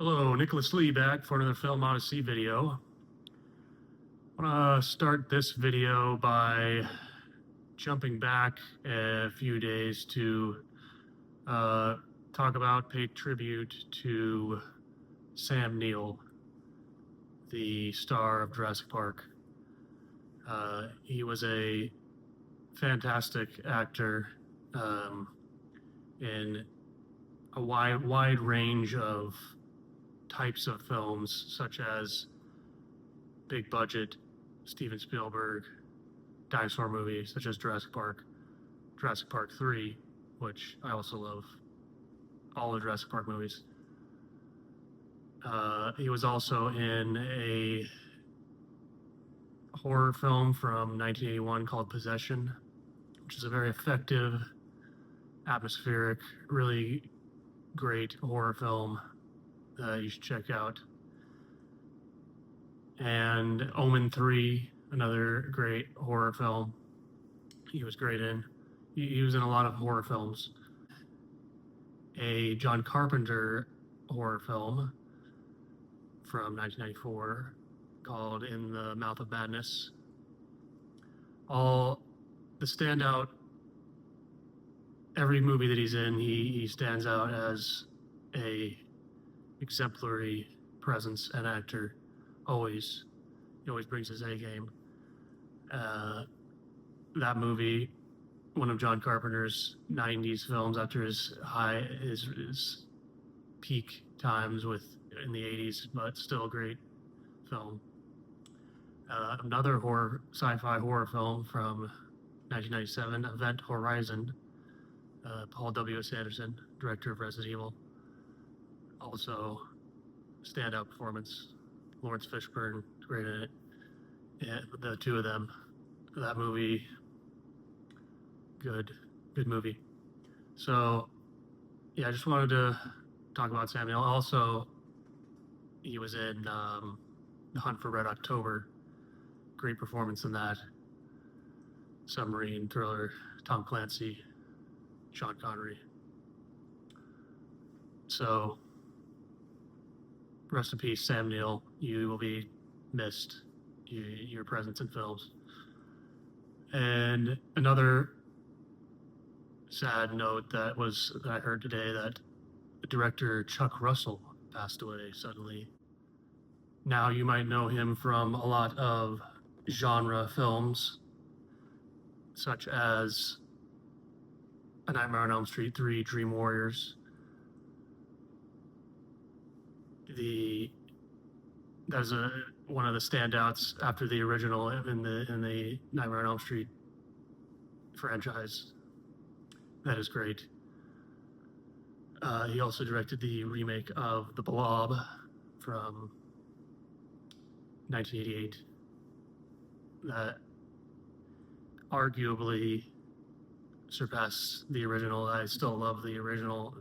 Hello, Nicholas Lee back for another Film Odyssey video. I want to start this video by jumping back a few days to talk about, pay tribute to Sam Neill, the star of Jurassic Park. He was a fantastic actor in a wide range of types of films, such as big budget Steven Spielberg dinosaur movies such as Jurassic Park 3, which I also love all the Jurassic Park movies. He was also in a horror film from 1981 called Possession, which is a very effective, atmospheric, really great horror film you should check out. And Omen 3, another great horror film he was great in. He was in a lot of horror films. A John Carpenter horror film from 1994 called In the Mouth of Madness. All the standout, every movie that he's in, he stands out as a exemplary presence and actor. He always brings his A game. That movie, one of John Carpenter's 90s films after his peak times in the 80s, but still a great film. Another sci-fi horror film from 1997, Event Horizon. Paul W.S. Anderson, director of Resident Evil. Also, standout performance. Lawrence Fishburne, great in it. Yeah, the two of them. That movie, good movie. So, yeah, I just wanted to talk about Sam Neill. Also, he was in The Hunt for Red October. Great performance in that. Submarine thriller, Tom Clancy, Sean Connery. So, rest in peace, Sam Neill. You will be missed. Your presence in films. And another sad note that I heard today, that director Chuck Russell passed away suddenly. Now you might know him from a lot of genre films, such as A Nightmare on Elm Street 3, Dream Warriors. That is one of the standouts after the original in the Nightmare on Elm Street franchise. That is great. He also directed the remake of The Blob from 1988. That arguably surpassed the original. I still love the original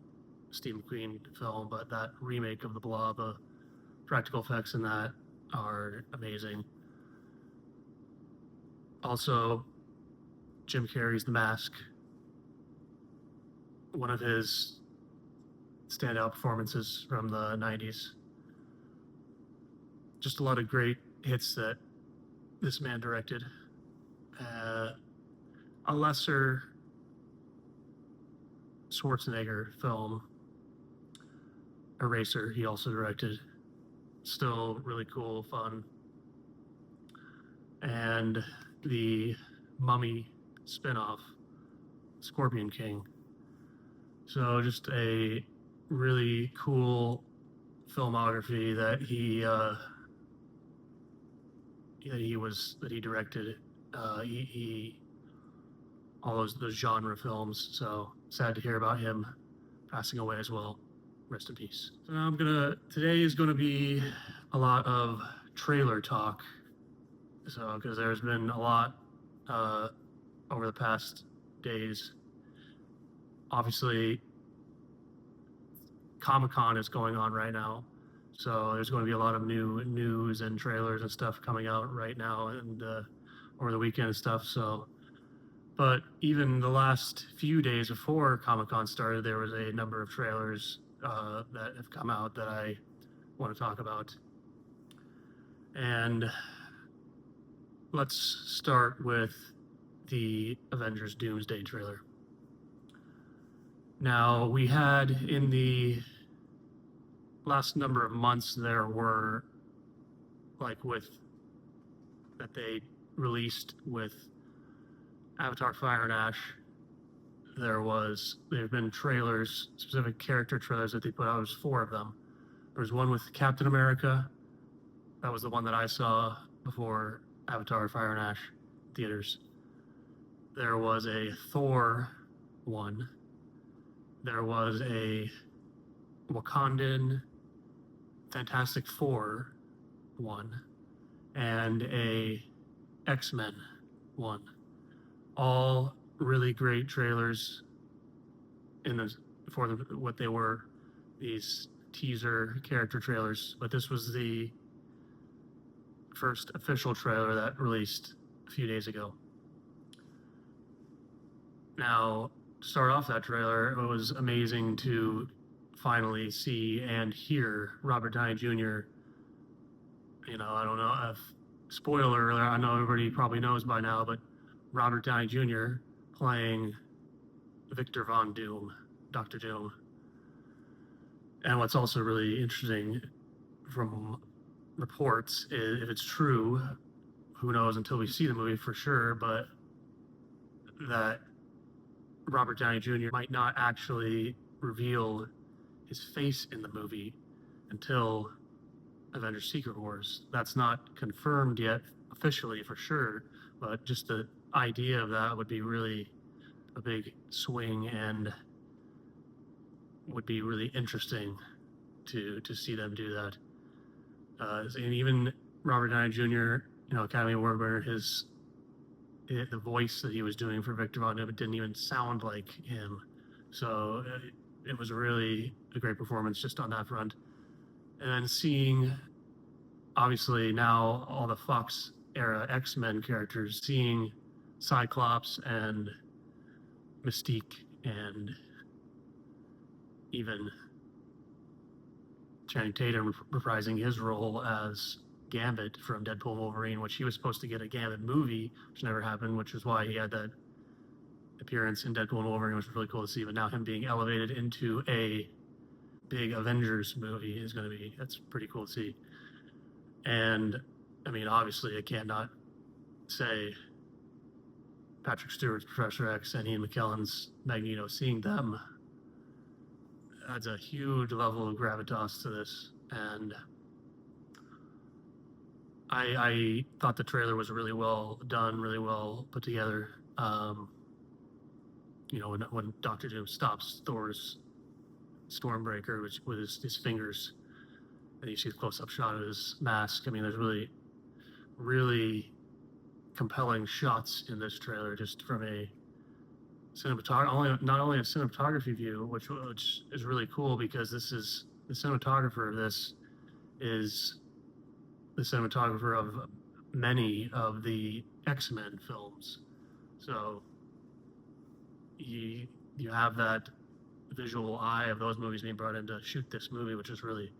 Steve McQueen film, but that remake of The Blob, practical effects in that are amazing. Also, Jim Carrey's The Mask, one of his standout performances from the 90s. Just a lot of great hits that this man directed. A lesser Schwarzenegger film, Eraser, he also directed. Still really cool, fun. And the Mummy spinoff, Scorpion King. So just a really cool filmography that he directed. All those genre films. So sad to hear about him passing away as well. Rest in peace. So now today is gonna be a lot of trailer talk. So, because there's been a lot over the past days. Obviously, Comic-Con is going on right now. So there's going to be a lot of new news and trailers and stuff coming out right now and over the weekend and stuff. So, but even the last few days before Comic-Con started, there was a number of trailers that have come out that I want to talk about. And let's start with the Avengers Doomsday trailer. Now, we had in the last number of months, there were, like with, that they released with Avatar Fire and Ash, there have been trailers, specific character trailers that they put out. There's 4 of them. There was one with Captain America. That was the one that I saw before Avatar Fire and Ash theaters. There was a Thor one. There was a Wakandan Fantastic Four one, and a X-Men one. All really great trailers for what they were, these teaser character trailers. But this was the first official trailer that released a few days ago. Now, to start off that trailer, it was amazing to finally see and hear Robert Downey Jr. I don't know if, spoiler alert, I know everybody probably knows by now, but Robert Downey Jr. playing Victor Von Doom, Dr. Doom. And what's also really interesting from reports is, if it's true, who knows until we see the movie for sure, but that Robert Downey Jr. might not actually reveal his face in the movie until Avengers Secret Wars. That's not confirmed yet officially for sure, but just the idea of that would be really a big swing, and would be really interesting to see them do that. And even Robert Downey Jr., Academy Award winner, the voice that he was doing for Victor Von Doom didn't even sound like him. So it was really a great performance just on that front. And then seeing, obviously now all the Fox era X-Men characters, seeing Cyclops and Mystique, and even Channing Tatum reprising his role as Gambit from Deadpool and Wolverine, which he was supposed to get a Gambit movie, which never happened, which is why he had that appearance in Deadpool and Wolverine, which was really cool to see. But now him being elevated into a big Avengers movie that's pretty cool to see. And I mean, obviously, I can't not say Patrick Stewart's Professor X and Ian McKellen's Magneto, seeing them adds a huge level of gravitas to this. And I thought the trailer was really well done, really well put together. When Dr. Doom stops Thor's Stormbreaker with his fingers, and you see the close-up shot of his mask. I mean, there's really, really compelling shots in this trailer, just from a not only a cinematography view, which is really cool, because this is the cinematographer of this is the cinematographer of many of the X-Men films. So you have that visual eye of those movies being brought in to shoot this movie, which is really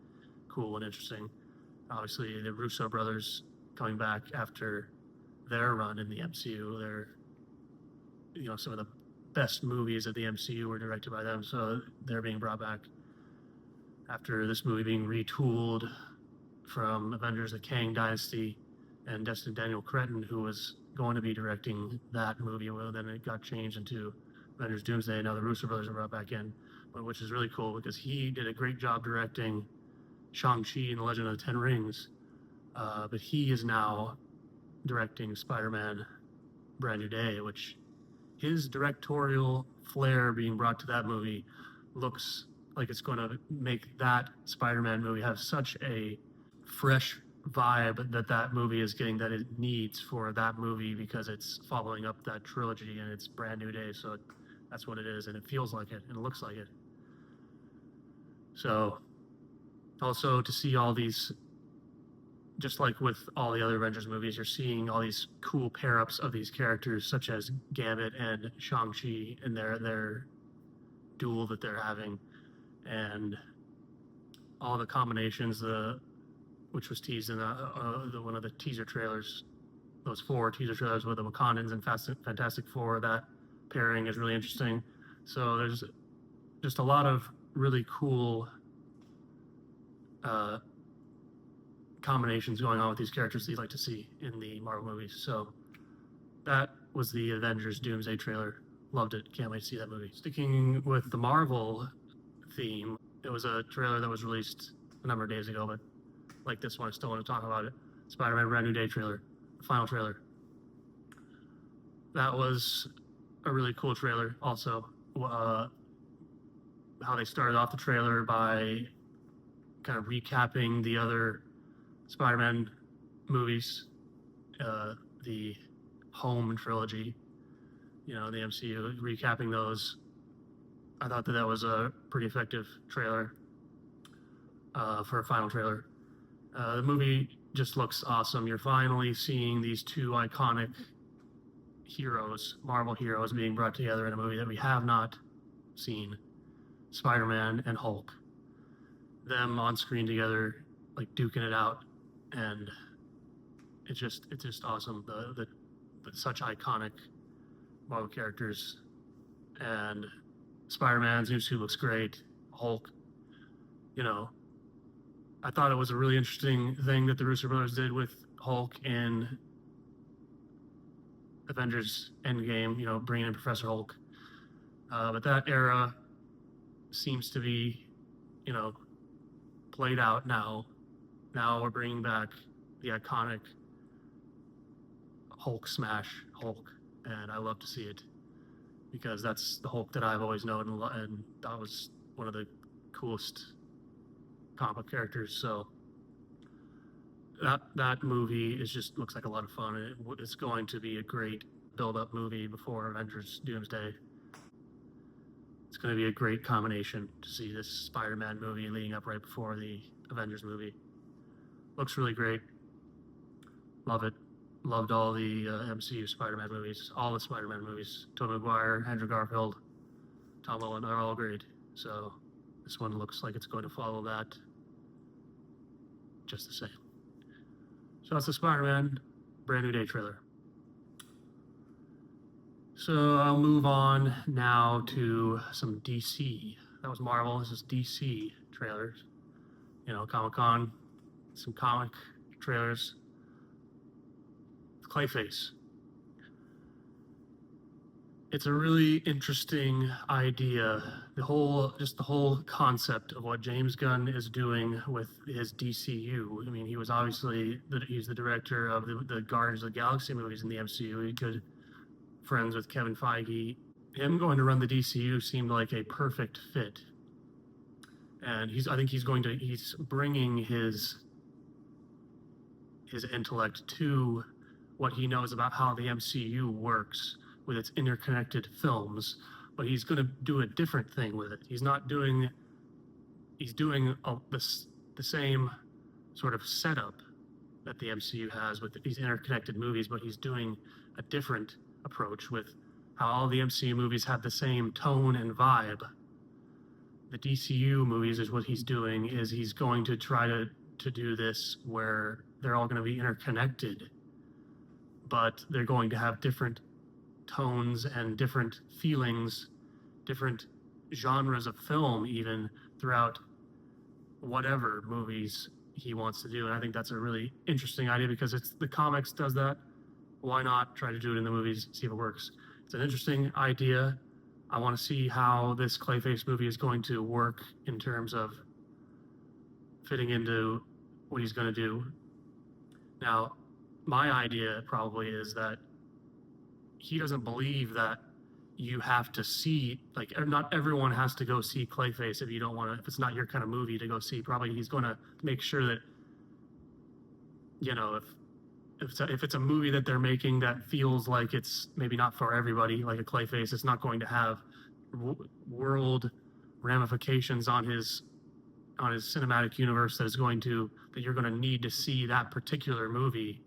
cool and interesting. Obviously, the Russo brothers coming back after their run in the MCU. They're, some of the best movies of the MCU were directed by them, so they're being brought back after this movie being retooled from Avengers: The Kang Dynasty, and Destin Daniel Cretton, who was going to be directing that movie. Well, then it got changed into Avengers Doomsday. Now the Russo brothers are brought back in, which is really cool, because he did a great job directing Shang-Chi and the Legend of the Ten Rings, but he is now directing Spider-Man Brand New Day, which his directorial flair being brought to that movie looks like it's going to make that Spider-Man movie have such a fresh vibe that movie is getting, that it needs for that movie, because it's following up that trilogy and it's Brand New Day. So that's what it is, and it feels like it and it looks like it. So also to see all these, just like with all the other Avengers movies, you're seeing all these cool pair-ups of these characters, such as Gambit and Shang-Chi, and their duel that they're having. And all the combinations, which was teased in one of the teaser trailers, those 4 teaser trailers with the Wakandans and Fantastic Four. That pairing is really interesting. So there's just a lot of really cool combinations going on with these characters that you'd like to see in the Marvel movies. So that was the Avengers Doomsday trailer. Loved it. Can't wait to see that movie. Sticking with the Marvel theme, it was a trailer that was released a number of days ago, but like this one, I still want to talk about it. Spider-Man Brand New Day trailer, the final trailer. That was a really cool trailer. Also, how they started off the trailer by kind of recapping the other Spider-Man movies, the Home trilogy, the MCU, recapping those. I thought that was a pretty effective trailer for a final trailer. The movie just looks awesome. You're finally seeing these 2 iconic heroes, Marvel heroes, being brought together in a movie that we have not seen. Spider-Man and Hulk, them on screen together, like duking it out, and it's just awesome. The such iconic Marvel characters, and Spider-Man's new suit looks great. Hulk, I thought it was a really interesting thing that the Russo brothers did with Hulk in Avengers Endgame, bringing in Professor Hulk. But that era seems to be, played out now. Now we're bringing back the iconic Hulk smash Hulk, and I love to see it because that's the Hulk that I've always known, and that was one of the coolest comic book characters. So that movie looks like a lot of fun. It's going to be a great build-up movie before Avengers Doomsday. It's going to be a great combination to see this Spider-Man movie leading up right before the Avengers movie. Looks really great. Love it. Loved all the MCU Spider-Man movies, all the Spider-Man movies. Tobey Maguire, Andrew Garfield, Tom Holland are all great. So this one looks like it's going to follow that just the same. So that's the Spider-Man Brand New Day trailer. So I'll move on now to some DC. That was Marvel. This is DC trailers. Comic-Con, some comic trailers. Clayface. It's a really interesting idea. The whole concept of what James Gunn is doing with his DCU. I mean, he was obviously he's the director of the Guardians of the Galaxy movies in the MCU. He good friends with Kevin Feige. Him going to run the DCU seemed like a perfect fit. And I think he's bringing his intellect to what he knows about how the MCU works with its interconnected films, but he's going to do a different thing with it. He's doing the same sort of setup that the MCU has with these interconnected movies, but he's doing a different approach with how all the MCU movies have the same tone and vibe. The DCU movies is what he's doing is he's going to try to do this where they're all going to be interconnected, but they're going to have different tones and different feelings, different genres of film even throughout whatever movies he wants to do. And I think that's a really interesting idea because the comics does that. Why not try to do it in the movies, see if it works? It's an interesting idea. I want to see how this Clayface movie is going to work in terms of fitting into what he's going to do. Now, my idea probably is that he doesn't believe that you have to see, like, not everyone has to go see Clayface if it's not your kind of movie to go see. Probably he's going to make sure that, if it's a movie that they're making that feels like it's maybe not for everybody, like a Clayface, it's not going to have world ramifications on his cinematic universe that you're going to need to see that particular movie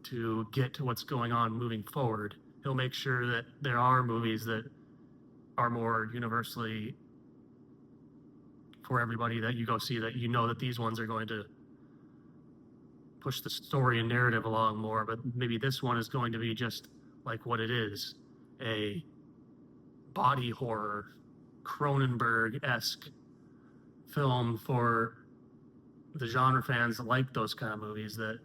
to get to what's going on moving forward. He'll make sure that there are movies that are more universally for everybody that you go see, that you know that these ones are going to push the story and narrative along more, but maybe this one is going to be just like what it is, a body horror, Cronenberg-esque film for the genre fans that like those kind of movies, that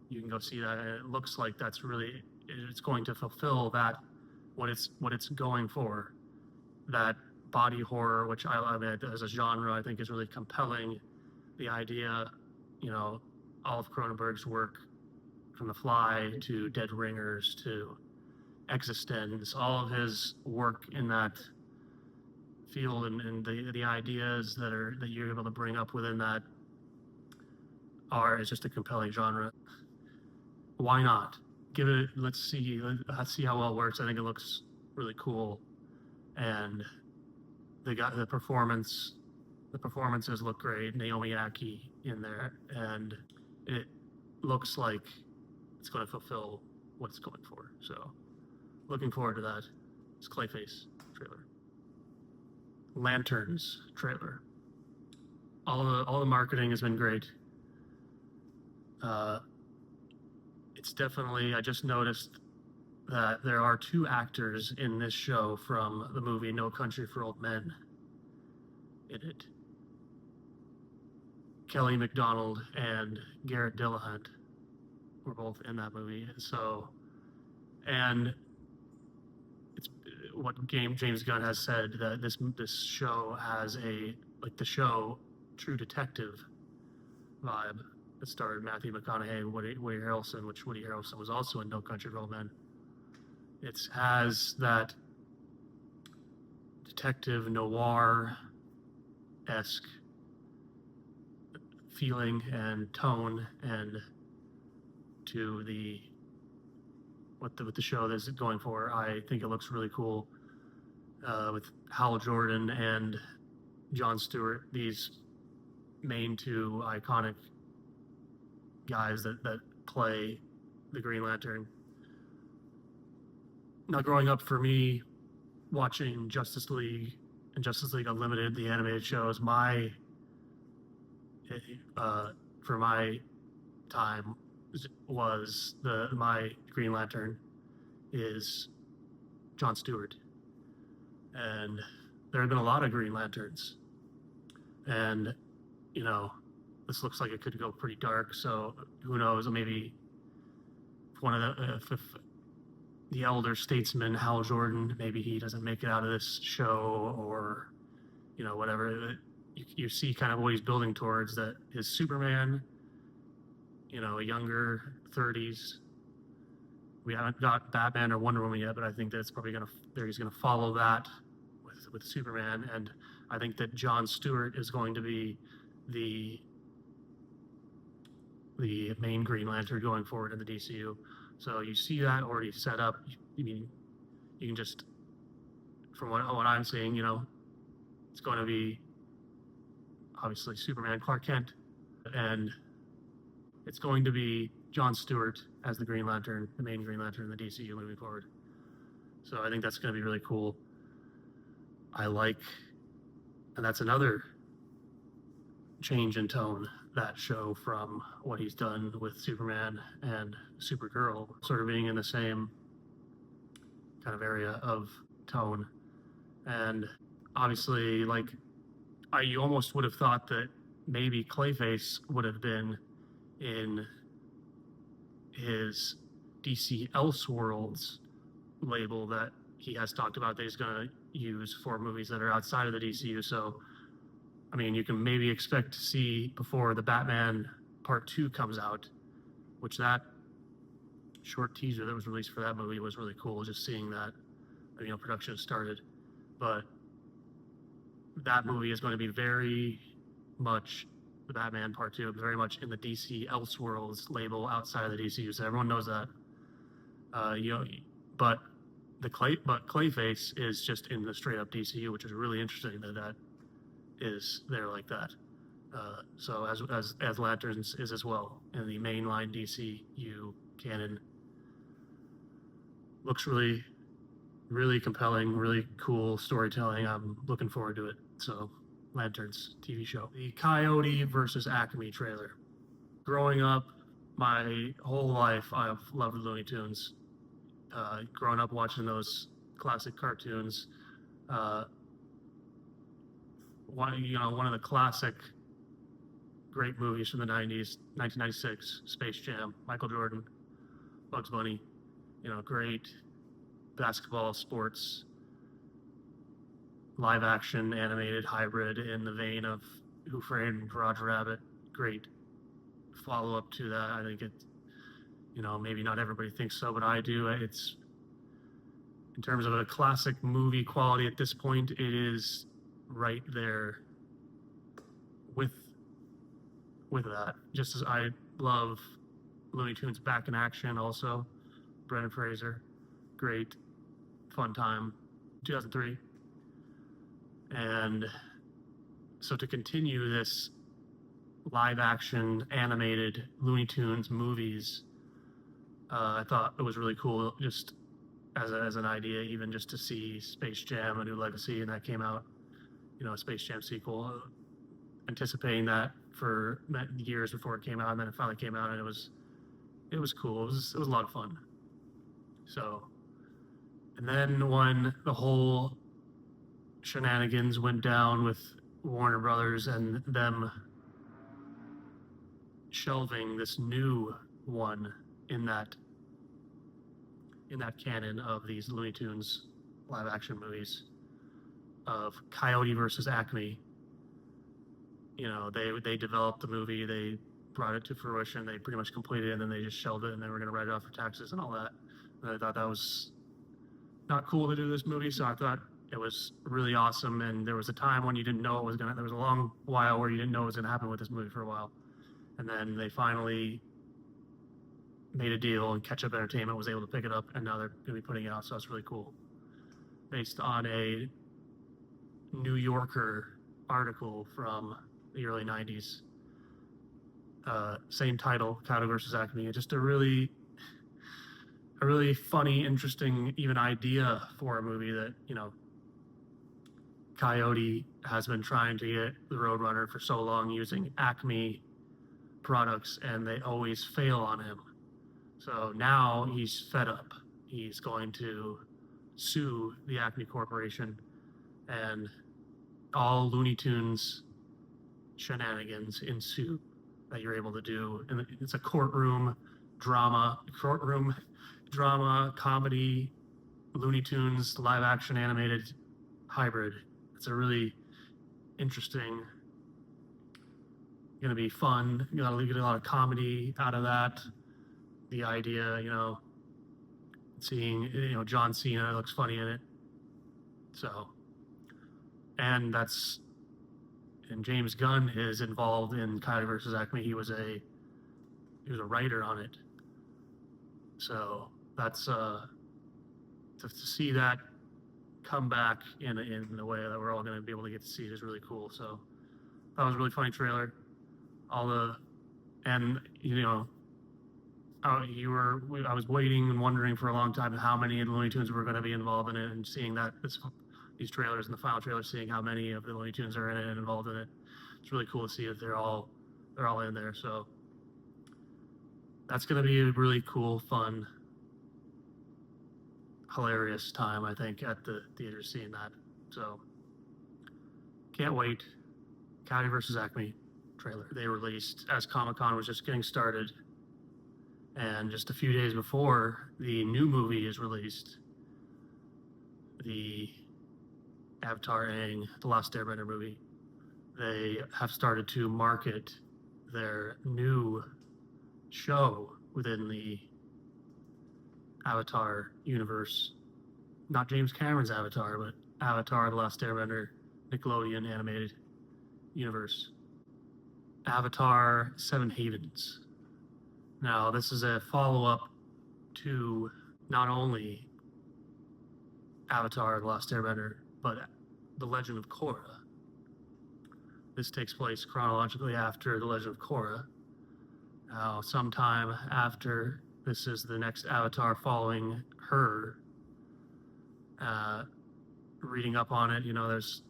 you can go see that, and it looks like that's really, it's going to fulfill that, what it's going for, that body horror, which I love it as a genre. I think is really compelling. The idea, all of Cronenberg's work, from The Fly to Dead Ringers to Existence, all of his work in that field, and the ideas that you're able to bring up within that is just a compelling genre. Why not give it? Let's see how well it works. I think it looks really cool, and the performances look great. Naomi Ackie in there, and it looks like it's going to fulfill what it's going for. So, looking forward to that. It's Clayface trailer. Lanterns trailer. All the marketing has been great. It's definitely, I just noticed that there are 2 actors in this show from the movie No Country for Old Men in it. Kelly MacDonald and Garrett Dillahunt were both in that movie. So, and it's what James Gunn has said, that this show has the show True Detective vibe. It starred Matthew McConaughey and Woody Harrelson, which Woody Harrelson was also in No Country for Old Men. It has that detective noir-esque feeling and tone, and to what the show is going for. I think it looks really cool, with Hal Jordan and Jon Stewart, these main 2 iconic guys that play the Green Lantern. Now, growing up for me, watching Justice League and Justice League Unlimited, the animated shows, for my time was my Green Lantern is Jon Stewart. And there have been a lot of Green Lanterns. And, this looks like it could go pretty dark, so who knows, maybe if the elder statesman, Hal Jordan, maybe he doesn't make it out of this show, or, whatever. You see kind of what he's building towards, that his Superman, a younger 30s. We haven't got Batman or Wonder Woman yet, but I think that's probably he's gonna follow that with Superman, and I think that Jon Stewart is going to be the main Green Lantern going forward in the DCU. So you see that already set up. I mean, you can just, from what I'm seeing, it's going to be obviously Superman, Clark Kent, and it's going to be Jon Stewart as the Green Lantern, the main Green Lantern in the DCU moving forward. So I think that's going to be really cool. And that's another change in tone, that show, from what he's done with Superman and Supergirl, sort of being in the same kind of area of tone. And obviously, you almost would have thought that maybe Clayface would have been in his DC Elseworlds label that he has talked about that he's going to use for movies that are outside of the DCU. So, I mean, you can maybe expect to see, before the Batman Part 2 comes out, which that short teaser that was released for that movie was really cool, just seeing that, production has started. But that movie is going to be very much, the Batman Part 2, very much in the DC Elseworlds label outside of the DCU, so everyone knows that. But Clayface is just in the straight up DCU, which is really interesting that is there like that. So as Lanterns is as well in the mainline DCU canon. Looks really, really compelling, really cool storytelling. I'm looking forward to it. So Lanterns TV show. The Coyote versus Acme trailer. Growing up, my whole life, I've loved Looney Tunes. Growing up watching those classic cartoons. One of the classic great movies from the 90s, 1996, Space Jam, Michael Jordan, Bugs Bunny, great basketball, sports, live action, animated hybrid in the vein of Who Framed Roger Rabbit. Great follow up to that. I think it, maybe not everybody thinks so, but I do. It's, in terms of a classic movie quality at this point, it is right there with that. Just as I love Looney Tunes Back in Action also. Brendan Fraser, great, fun time, 2003. And so to continue this live action animated Looney Tunes movies, I thought it was really cool just as an idea, even just to see Space Jam: A New Legacy, and that came out, a Space Jam sequel, anticipating that for years before it came out, and then it finally came out, and it was cool. It was a lot of fun. So, and then when the whole shenanigans went down with Warner Brothers and them shelving this new one in that canon of these Looney Tunes live action movies of Coyote versus Acme. They developed the movie, they brought it to fruition, they pretty much completed it, and then they just shelved it, and they were going to write it off for taxes and all that. And I thought that was not cool to do this movie, so I thought it was really awesome. And there was a time when you didn't know there was a long while where you didn't know what was going to happen with this movie for a while. And then they finally made a deal, and Ketchup Entertainment was able to pick it up, and now they're going to be putting it out, so it's really cool. Based on a New Yorker article from the early 90s. Same title, Coyote versus Acme. Just a really funny, interesting, even idea for a movie that, Coyote has been trying to get the Roadrunner for so long using Acme products, and they always fail on him. So now he's fed up. He's going to sue the Acme Corporation, and all Looney Tunes shenanigans ensue that you're able to do. And it's a courtroom drama, comedy, Looney Tunes, live action animated hybrid. It's a really interesting, going to be fun. You got to get a lot of comedy out of that. The idea, seeing, John Cena looks funny in it. So, and James Gunn is involved in Coyote versus Acme. He was a writer on it. So that's to see that come back in the way that we're all going to be able to get to see it is really cool. So that was a really funny trailer. I was waiting and wondering for a long time how many Looney Tunes were going to be involved in it, and seeing these trailers and the final trailer, seeing how many of the Looney Tunes are in it and involved in it. It's really cool to see that they're all in there. So that's going to be a really cool, fun, hilarious time, I think, at the theater seeing that. So can't wait. Coyote versus Acme trailer. They released as Comic-Con was just getting started, and just a few days before the new movie is released, the Avatar Aang, The Last Airbender movie, they have started to market their new show within the Avatar universe. Not James Cameron's Avatar, but Avatar: The Last Airbender, Nickelodeon animated universe. Avatar: Seven Havens. Now, this is a follow-up to not only Avatar: The Last Airbender, but The Legend of Korra. This takes place chronologically after The Legend of Korra. Now, sometime after, this is the next Avatar following her. Reading up on it, there's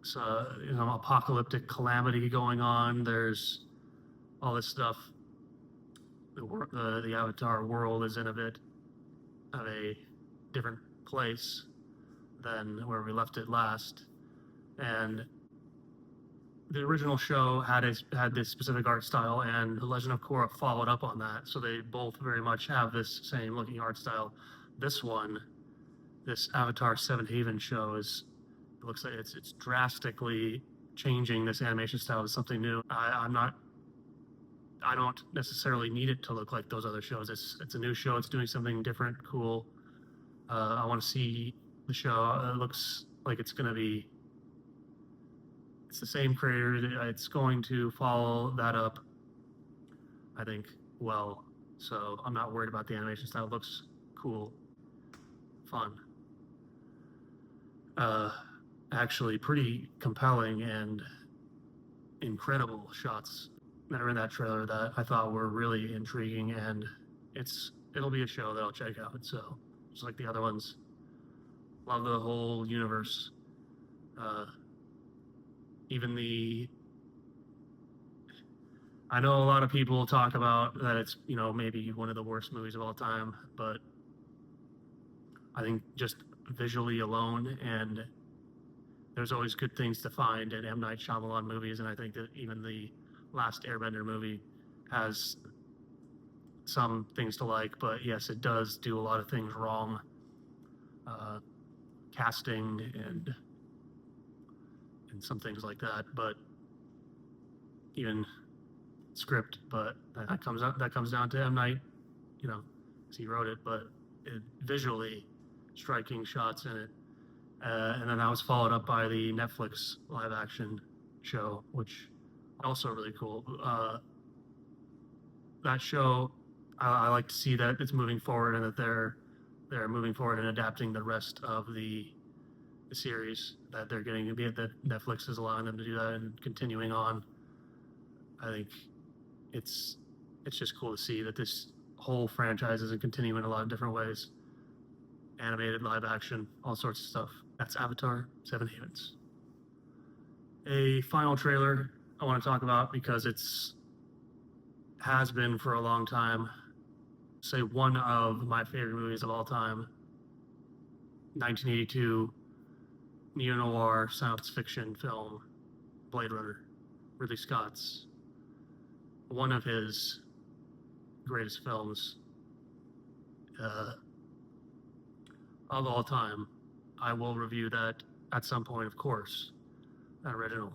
apocalyptic calamity going on. There's all this stuff. The Avatar world is in a bit of a different place than where we left it last, and the original show had this specific art style, and The Legend of Korra followed up on that. So they both very much have this same looking art style. This one, this Avatar Seven Haven show it looks like it's drastically changing this animation style to something new. I don't necessarily need it to look like those other shows. It's a new show. It's doing something different, cool. I want to see the show. It looks like it's the same creator. It's going to follow that up, I think, well. So I'm not worried about the animation style. It looks cool, fun. Actually pretty compelling and incredible shots that are in that trailer that I thought were really intriguing, and it'll be a show that I'll check out. So just like the other ones, love the whole universe. I know a lot of people talk about that it's maybe one of the worst movies of all time, but I think just visually alone, and there's always good things to find in M. Night Shyamalan movies, and I think that even the last Airbender movie has some things to like, but yes, it does do a lot of things wrong. Casting and some things like that, but even script, but that comes down to M. Night, because he wrote it, but visually striking shots in it. And then that was followed up by the Netflix live action show, which also really cool. That show, I like to see that it's moving forward, and that they're moving forward and adapting the rest of the series that they're getting, that Netflix is allowing them to do that and continuing on. I think it's just cool to see that this whole franchise is continuing in a lot of different ways. Animated, live action, all sorts of stuff. That's Avatar Seven Havens. A final trailer I want to talk about because has been for a long time, say one of my favorite movies of all time. 1982 neo-noir science fiction film, Blade Runner, Ridley Scott's, one of his greatest films of all time. I will review that at some point, of course. That original.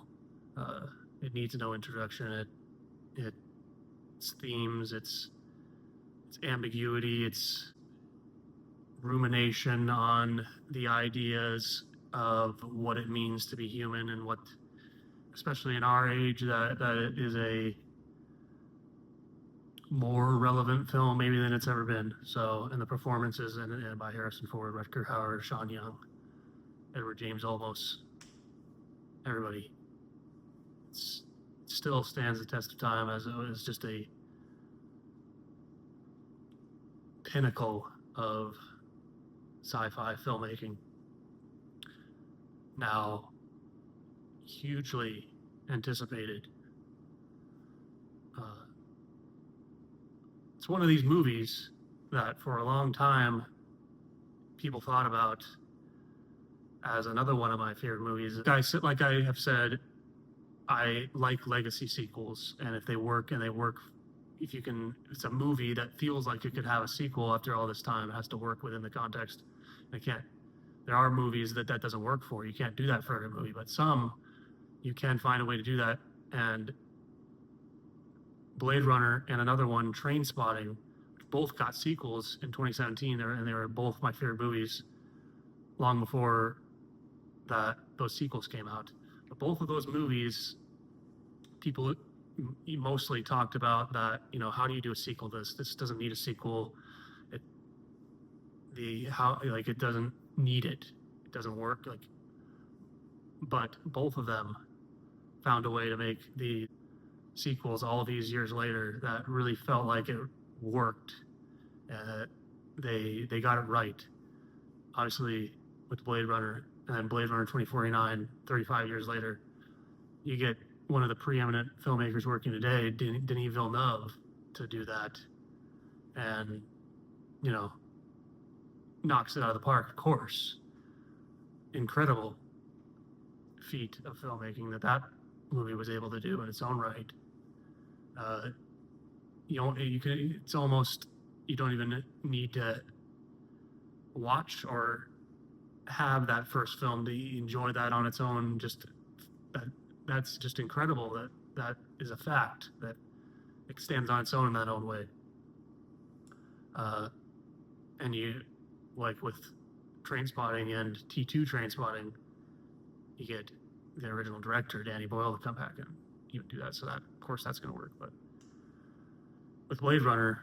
It needs no introduction. Its themes, its ambiguity, its rumination on the ideas of what it means to be human, and what, especially in our age, that it is a more relevant film maybe than it's ever been. So, and the performances and by Harrison Ford, Rutger Hauer, Sean Young, Edward James Olmos, everybody. It still stands the test of time as just a pinnacle of sci-fi filmmaking. Now, hugely anticipated. It's one of these movies that for a long time people thought about as another one of my favorite movies. Like I have said, I like legacy sequels, and if they work, it's a movie that feels like it could have a sequel after all this time, it has to work within the context. There are movies that doesn't work for. You can't do that for every movie, but some you can find a way to do that. And Blade Runner and another one, Trainspotting, both got sequels in 2017, and they were both my favorite movies long before those sequels came out. But both of those movies, people mostly talked about that, how do you do a sequel to this? This doesn't need a sequel. It doesn't need it. It doesn't work. But both of them found a way to make the sequels all these years later that really felt like it worked. They got it right. Obviously, with Blade Runner, and then Blade Runner 2049, 35 years later, you get one of the preeminent filmmakers working today, Denis Villeneuve, to do that, and you know, knocks it out of the park. Of course, incredible feat of filmmaking that movie was able to do in its own right. It's almost, you don't even need to watch or have that first film to enjoy that on its own. Just that's just incredible. That is a fact that it stands on its own in that own way. And you, like with Trainspotting and T2 Trainspotting, you get the original director Danny Boyle to come back and even do that. So that, of course, that's going to work. But with Blade Runner,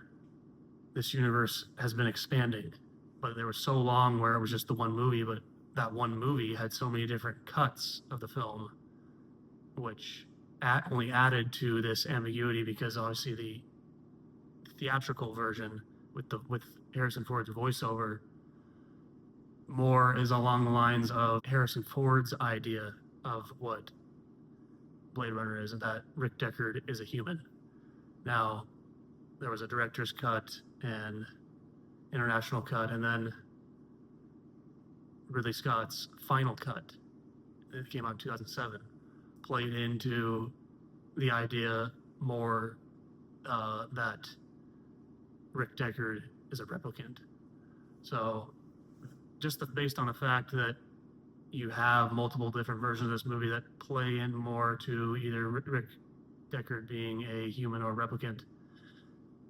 this universe has been expanding, but there was so long where it was just the one movie, but that one movie had so many different cuts of the film, which only added to this ambiguity, because obviously the theatrical version with Harrison Ford's voiceover more is along the lines of Harrison Ford's idea of what Blade Runner is, and that Rick Deckard is a human. Now, there was a director's cut and international cut, and then Ridley Scott's final cut, it came out in 2007, played into the idea more that Rick Deckard is a replicant. So just based on the fact that you have multiple different versions of this movie that play in more to either Rick Deckard being a human or replicant,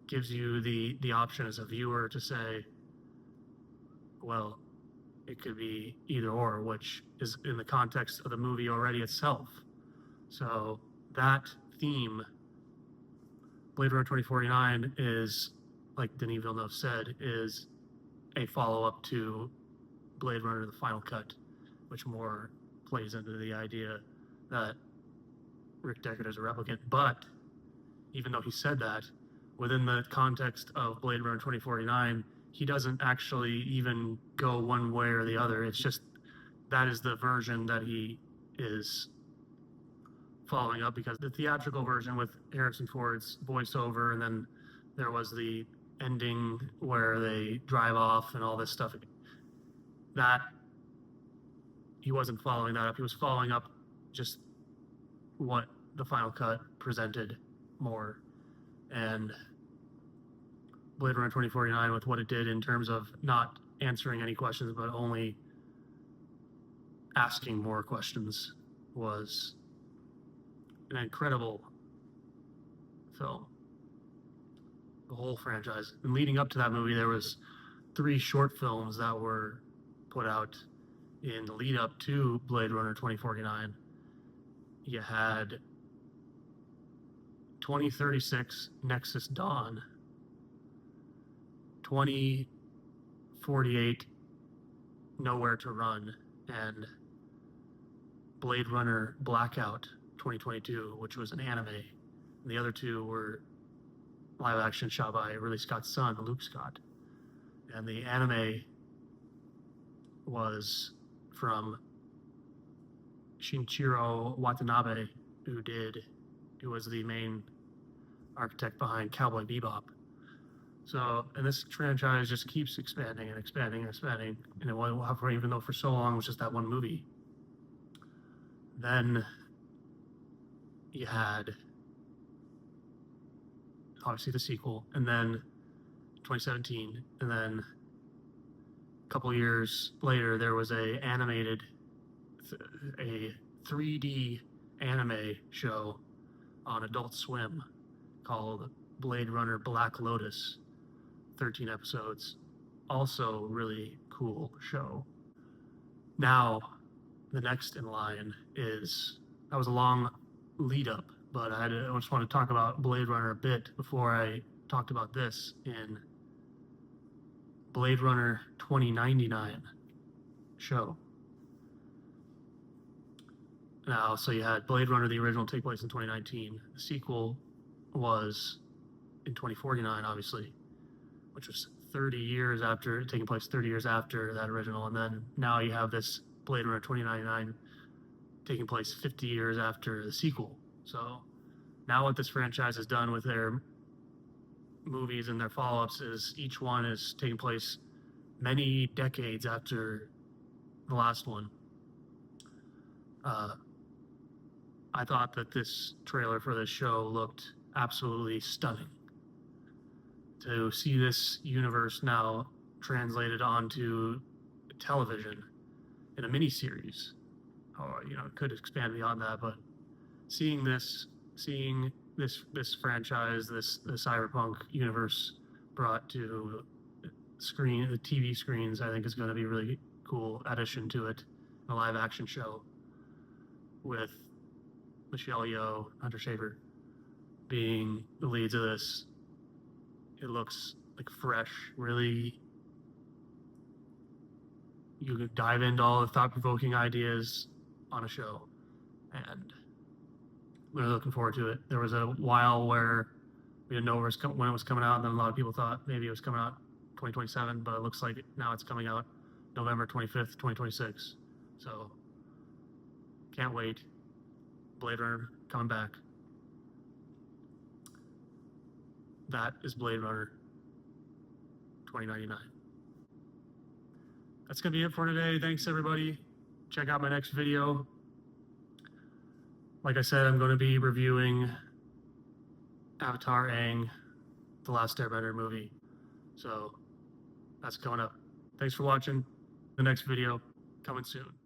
gives you the option as a viewer to say, well, it could be either or, which is in the context of the movie already itself. So that theme, Blade Runner 2049, is, like Denis Villeneuve said, is a follow-up to Blade Runner: The Final Cut, which more plays into the idea that Rick Deckard is a replicant. But even though he said that, within the context of Blade Runner 2049, he doesn't actually even go one way or the other. It's just that is the version that he is following up, because the theatrical version with Harrison Ford's voiceover, and then there was the ending where they drive off and all this stuff, that he wasn't following that up. He was following up just what the final cut presented more. And Blade Runner 2049, with what it did in terms of not answering any questions, but only asking more questions, was an incredible film. The whole franchise. And leading up to that movie, there was 3 short films that were put out in the lead up to Blade Runner 2049. You had 2036 Nexus Dawn, 2048 Nowhere to Run, and Blade Runner Blackout 2022, which was an anime. And the other 2 were live action, shot by Ridley Scott's son, Luke Scott. And the anime was from Shinichiro Watanabe, who was the main architect behind Cowboy Bebop. So, and this franchise just keeps expanding and expanding and expanding. And it went, even though for so long it was just that one movie. Then you had obviously the sequel, and then 2017, and then a couple years later there was a 3D anime show on Adult Swim called Blade Runner Black Lotus, 13 episodes. Also really cool show. Now, the next in line that was a long lead up, but I just want to talk about Blade Runner a bit before I talked about this in Blade Runner 2099 show. Now, so you had Blade Runner, the original, take place in 2019. The sequel was in 2049, obviously, which was taking place 30 years after that original. And then now you have this Blade Runner 2099 taking place 50 years after the sequel. So now what this franchise has done with their movies and their follow-ups is each one is taking place many decades after the last one. I thought that this trailer for this show looked absolutely stunning. To see this universe now translated onto television in a miniseries, or it could expand beyond that, but seeing this franchise, this the cyberpunk universe brought to the TV screens, I think is going to be a really cool addition to it. A live action show with Michelle Yeoh, Hunter Schafer being the leads of this. It looks like fresh, really. You could dive into all the thought-provoking ideas on a show, and we're looking forward to it. There was a while where we didn't know when it was coming out, and then a lot of people thought maybe it was coming out 2027, but it looks like now it's coming out November 25th, 2026. So can't wait. Blade Runner coming back. That is Blade Runner 2099. That's going to be it for today. Thanks, everybody. Check out my next video. Like I said, I'm going to be reviewing Avatar Aang, The Last Airbender movie. So that's coming up. Thanks for watching. The next video coming soon.